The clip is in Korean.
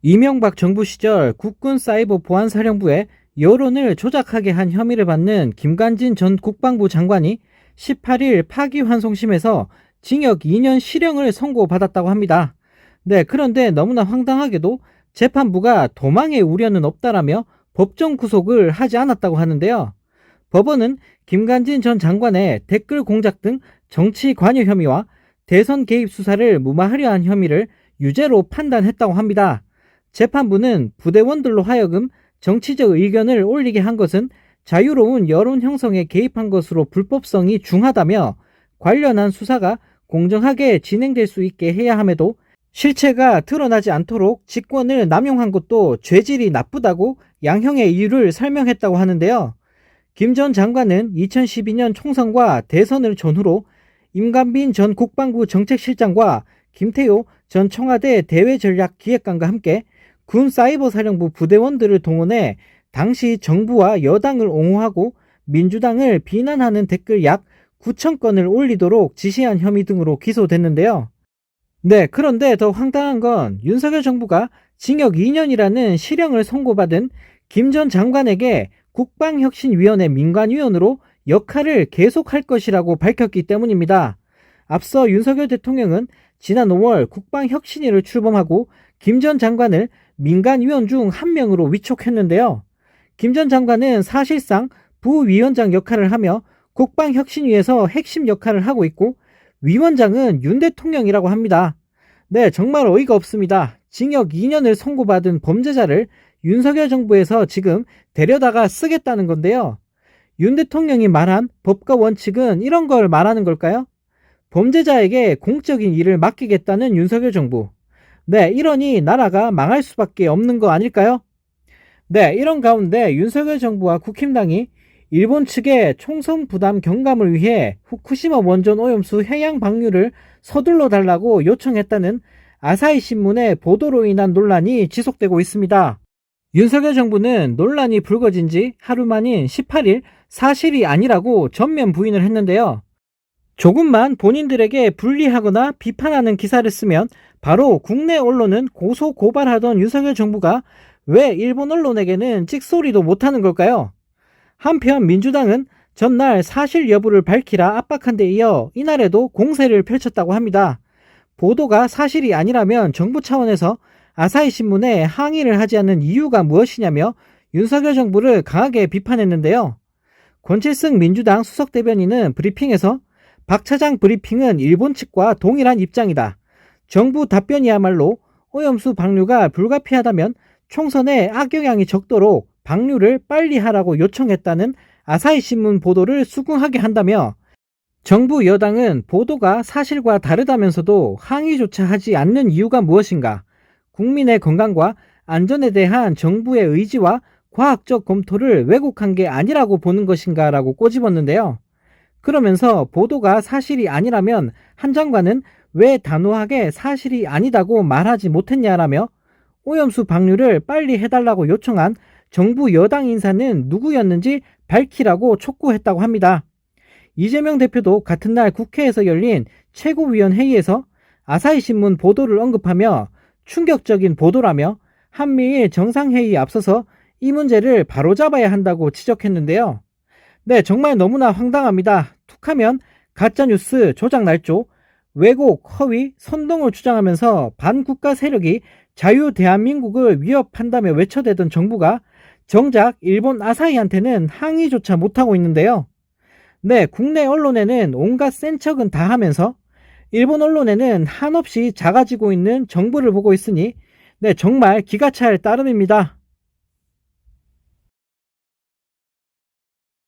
이명박 정부 시절 국군 사이버 보안사령부에 여론을 조작하게 한 혐의를 받는 김관진 전 국방부 장관이 18일 파기환송심에서 징역 2년 실형을 선고받았다고 합니다. 네, 그런데 너무나 황당하게도 재판부가 도망의 우려는 없다라며 법정 구속을 하지 않았다고 하는데요. 법원은 김관진 전 장관의 댓글 공작 등 정치 관여 혐의와 대선 개입 수사를 무마하려 한 혐의를 유죄로 판단했다고 합니다. 재판부는 부대원들로 하여금 정치적 의견을 올리게 한 것은 자유로운 여론 형성에 개입한 것으로 불법성이 중하다며 관련한 수사가 공정하게 진행될 수 있게 해야 함에도 실체가 드러나지 않도록 직권을 남용한 것도 죄질이 나쁘다고 양형의 이유를 설명했다고 하는데요. 김 전 장관은 2012년 총선과 대선을 전후로 임관빈 전 국방부 정책실장과 김태효 전 청와대 대외전략기획관과 함께 군 사이버사령부 부대원들을 동원해 당시 정부와 여당을 옹호하고 민주당을 비난하는 댓글 약 9천 건을 올리도록 지시한 혐의 등으로 기소됐는데요. 네, 그런데 더 황당한 건 윤석열 정부가 징역 2년이라는 실형을 선고받은 김 전 장관에게 국방혁신위원회 민관위원으로 역할을 계속할 것이라고 밝혔기 때문입니다. 앞서 윤석열 대통령은 지난 5월 국방혁신위를 출범하고 김 전 장관을 민간위원 중 한 명으로 위촉했는데요. 김 전 장관은 사실상 부위원장 역할을 하며 국방혁신위에서 핵심 역할을 하고 있고 위원장은 윤 대통령이라고 합니다. 네, 정말 어이가 없습니다. 징역 2년을 선고받은 범죄자를 윤석열 정부에서 지금 데려다가 쓰겠다는 건데요. 윤 대통령이 말한 법과 원칙은 이런 걸 말하는 걸까요? 범죄자에게 공적인 일을 맡기겠다는 윤석열 정부. 네, 이러니 나라가 망할 수밖에 없는 거 아닐까요? 네, 이런 가운데 윤석열 정부와 국힘당이 일본 측의 총선 부담 경감을 위해 후쿠시마 원전 오염수 해양 방류를 서둘러 달라고 요청했다는 아사히 신문의 보도로 인한 논란이 지속되고 있습니다. 윤석열 정부는 논란이 불거진 지 하루 만인 18일 사실이 아니라고 전면 부인을 했는데요. 조금만 본인들에게 불리하거나 비판하는 기사를 쓰면 바로 국내 언론은 고소 고발하던 윤석열 정부가 왜 일본 언론에게는 찍소리도 못하는 걸까요? 한편 민주당은 전날 사실 여부를 밝히라 압박한 데 이어 이날에도 공세를 펼쳤다고 합니다. 보도가 사실이 아니라면 정부 차원에서 아사히 신문에 항의를 하지 않는 이유가 무엇이냐며 윤석열 정부를 강하게 비판했는데요. 권칠승 민주당 수석대변인은 브리핑에서 박 차장 브리핑은 일본 측과 동일한 입장이다. 정부 답변이야말로 오염수 방류가 불가피하다면 총선에 악영향이 적도록 방류를 빨리 하라고 요청했다는 아사히 신문 보도를 수긍하게 한다며 정부 여당은 보도가 사실과 다르다면서도 항의조차 하지 않는 이유가 무엇인가? 국민의 건강과 안전에 대한 정부의 의지와 과학적 검토를 왜곡한 게 아니라고 보는 것인가 라고 꼬집었는데요. 그러면서 보도가 사실이 아니라면 한 장관은 왜 단호하게 사실이 아니다고 말하지 못했냐라며 오염수 방류를 빨리 해달라고 요청한 정부 여당 인사는 누구였는지 밝히라고 촉구했다고 합니다. 이재명 대표도 같은 날 국회에서 열린 최고위원회의에서 아사히 신문 보도를 언급하며 충격적인 보도라며 한미일 정상회의에 앞서서 이 문제를 바로잡아야 한다고 지적했는데요. 네, 정말 너무나 황당합니다. 툭하면 가짜뉴스, 조작날조, 왜곡, 허위, 선동을 주장하면서 반국가 세력이 자유 대한민국을 위협한다며 외쳐대던 정부가 정작 일본 아사히한테는 항의조차 못하고 있는데요. 네, 국내 언론에는 온갖 센 척은 다 하면서 일본 언론에는 한없이 작아지고 있는 정부를 보고 있으니 네, 정말 기가 찰 따름입니다.